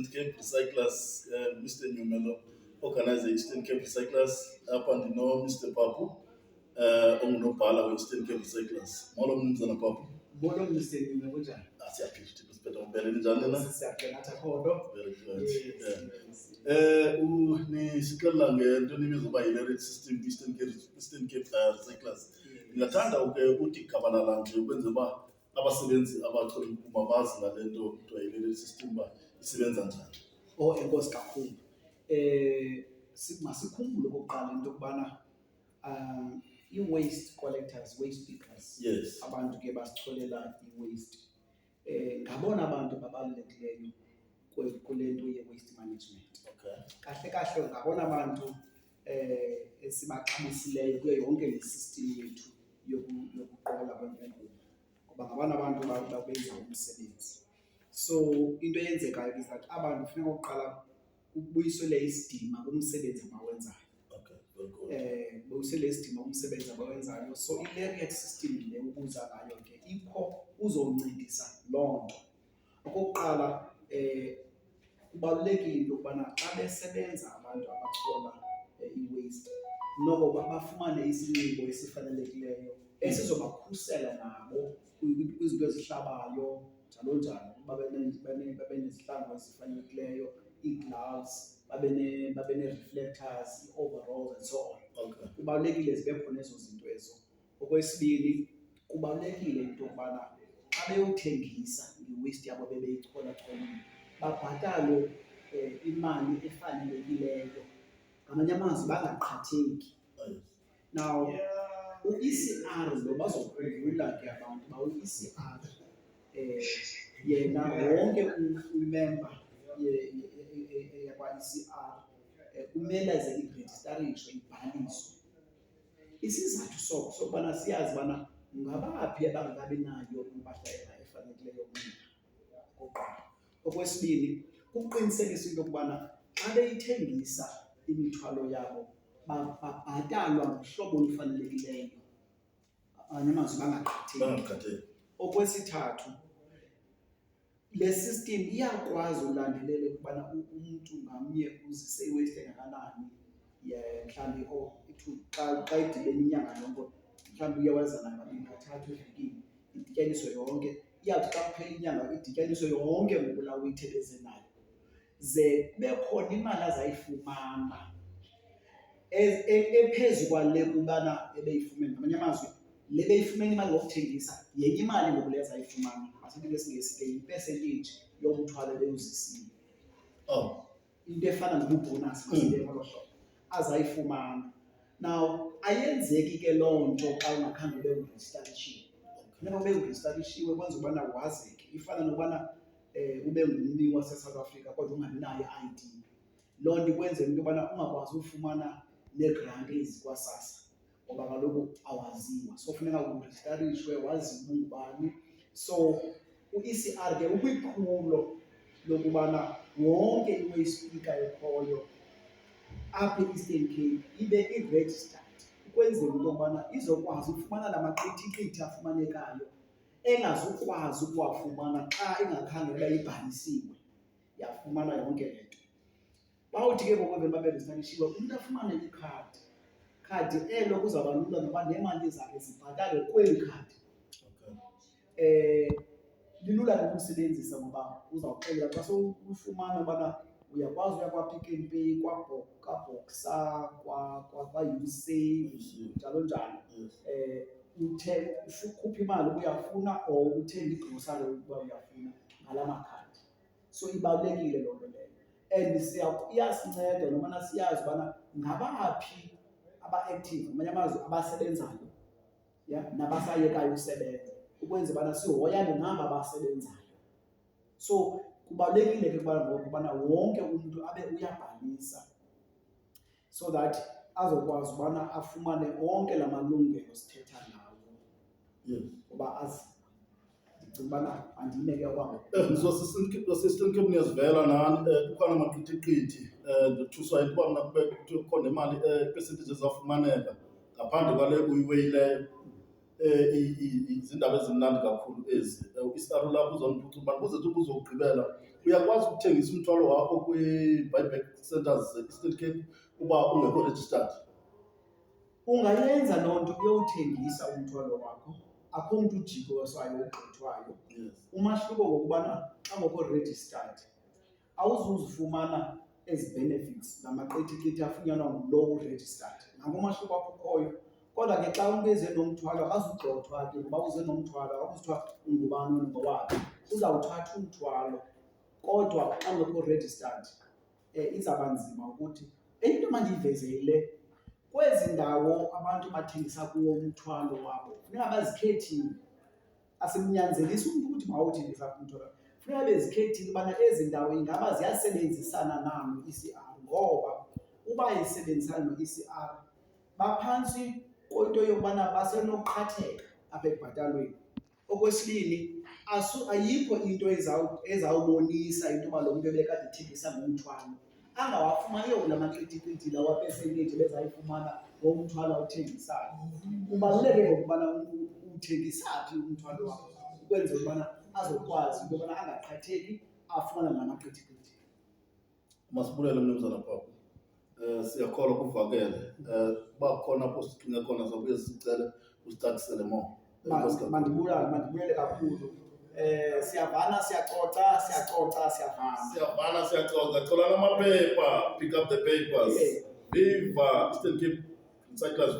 Eastern Cape Recyclers, Mr. Numelo, organize Eastern Cape Recyclers, apha ndino Mr. Papu, ongunobhala we-Eastern Cape Recyclers. Molo mnumzana Papu. Molo mseni kunjani? Siyaphila thina siphethe umbele njani na? Siyaphila khodo. Very good. Nisixelela ngento nibiza uba yi-merit system Eastern Cape Recyclers. Ndingathanda uke uthi gabalala nje ukwenzela uba abasebenzi abachole ukuba bazi ngale nto kuthiwa yi-merit system uba isebenza njani. Enkosi kakhulu. Masikhumbule okokuqala into yokubana i-waste collectors, waste pickers, Yes. abantu ke basitholela i-waste. Ngabona abantu babalulekileyo kule nto ye-waste management. Okay. Kahle ngabona abantu esibaxabisileyo kuyo yonke le system yethu yokuqola kwemfuyo. Ngoba ngabona abantu babenza umsebenzi. So into eyenzekayo is that abantu kufuneka ukuqala ubuyisele isidima kumsebenzi abawenzayo. Okay, very good. Buyisele isidima kumsebenzi abawenzayo. So i-lariat system le ubuza ngayo ke ikho uzoncedisa loo nto. Okokuqala kubalulekile ukubana xa besebenza abantu abachola i-waste noko bafumane isinxibo esifanelekileyo esizobakhusela nabo kwizinto ezihlabayo njalo njalo. Babe nezihlangu ezifanelekileyo, ii-gloves, babe ne-reflectors, ii-overalls and so on. Okay. Kubalulekile zibe khona ezo zinto ezo. Okwesibili, kubalulekile into yokubana xa beyowuthengisa i-waste yabo bebeyichola babhatalwe imali efanelekileyo. Ngamanye amazwi bangaqhatheki. Now, u-ECR lo bazokhumbula ke abantu uba u-ECR yena wonke umemba yakwa-ECR kumele ze irejistarishwe, ibhaliswe. Isizathu sokubana siyazi ubana ngabaphi abangakabi nayo impahla efanelekileyo yokunxiba okokuqala. Okwesibili, kuqinisekisa into yokubana xa beyithengisa imithwalo yabo babhatalwa ngohlobo olufanelekileyo. Ngamanye amazwi bangaqhatheki. Okwesithathu, le system iyakwazi ulandelela ukubana umntu ngamnye uzise i-waste engakanani. Mhlawumbi xa idibene inyanga yonke, mhlawumbi uyaweza nakabini kathathu evekini, idityaniswe yonke. Iyawuthi xa kuphela inyanga idityaniswe yonke ngokulaa weight ebeze nayo. Ze kube khona imali azayifumana ephezu kwale kubana ebeyifumene. Ngamanye amazwi le beyifumene imali ngokuthengisa yenye imali ngoku le azayifumana. Masithi ngesiNgesi ke yi-percentage yomthwalo ebewuzisile. Into efana nobubhonasi ngolo hlobo azayifumana. Now ayenzeki ke loo nto xa ungakhange ube urejistarishiwe. Funeka ube urejistarishiwe kwenza ubana wazeke. Ifana nokubana ube ngummi wase-South Africa kodwa ungabi nayo i-ID. Loo nto ikwenzela into yobana ungakwazi ufumana neegranti ezikwa-SASSA ngoba kaloku awaziwa. So funeka urejistarishiwe, waziwe ungubani. So u-ECR ke ukwiphulo lokubana wonke i-waste picker ekhoyo apha e-Eastern Cape ibe i-registered ukwenzela into yokubana izokwazi ukufumana la maqithiqithi afumanekayo engazukwazi ukuwafumana xa ingakhange bayibhalisiwe yafumana yonke le nto. Bawuthi ke ngoku babe rejistarishiwe umntu afumane ikhadi. Khadi elo kuzawuba lula noba neemali zakhe zibhatalwe kweli khadi. Lilula ke ukusebenzisa ngoba uzawuxelela xa sowufumana ubana uyakwazi uya kwa-Pick n Pay, kwa-Boxer, kwa-Usave njalo njalo. Ukhupha imali uba uyafuna or uthenge igrosari ukuba uyafuna ngala makhadi. So ibalulekile loo nto leyo. And iyasinceda nobana siyazi ubana ngabaphi aba-active, ngamanye amazwi abasebenzayo nabasayekayo usebenza, ukwenza ubana sihoyane naba basebenzayo. So kubalulekile ke ukubana wonke umntu abe uyabhalisa so that azokwazi ubana afumane wonke la malungelo sithetha ngawo. Ngoba ndicinga ubana andime ke okwangoku. Eastern Cape niyazivela nani kukhona amaqithiqithi ndithuswa into uba mna kube khona imali iipesenteyiji ezafumaneka ngaphandle kwale uyiweyileyo. Izindaba ezimnandi kakhulu ezi. U-ECR lapho uzoniphucula kuze uthi ubuzokugqibela uyakwazi ukuthengisa umthwalo wakho kwi-buyback centers e-Eastern Cape uba ungekho registered? Ungayenza loo nto uyowuthengisa umthwalo wakho, akho mntu ujikwayo ugqithwayo. Yes. Umahluko ngokubana xa ngokho registered awuzuzifumana ezi benefits namaqithiqithi afunyanwa ngulowo registered. Nango umahluko wakho ukhoyo. Kodwa ke xa umntu eze nomthwalo akazugxothwa ke ngoba uze nomthwalo, akuzithiwa ungubani ungowaphi. Uzawuthatha umthwalo kodwa xa ngokho registered izawuba nzima ukuthi into mandiyivezele kwezi ndawo abantu bathengisa kuwo umthwalo wabo funeka bazikhethile. Asimnyanzelisi umntu ukuthi mawuthengisa umthwalo, funeka bezikhethile ubana ezi ndawo ingaba ziyasebenzisana nalo i-ECR, ngoba uba isebenzisana no-ECR baphantsi kwento yokubana basenoqhatheka apha ekubhatalweni. Okwesibini, ayikho into ezawubonisa into yoba lo mntu ebekade ethengisa ngomthwalo angawafumaniyo kula maqithiqithi lawa percentage bezayifumana ngomthwalo awuthengisayo. Kubaluleke ngokubana uthengisa phi umthwalo wakho ukwenzela ubana azokwazi into yobana angaqhatheki afumana namaqithiqithi. Masibulele Mnumzana Papa. Siyakholwa kuvakele. Bakhona apho sixinge khona sabuye sicele usicacisele more. Mandibulele kakhulu. Siyavana, siyaxoxa, siyavana. Siyavana, siyaxoxa. Thola amaphepha, pick up the papers. Yeah. Viva Eastern Cape Recyclers.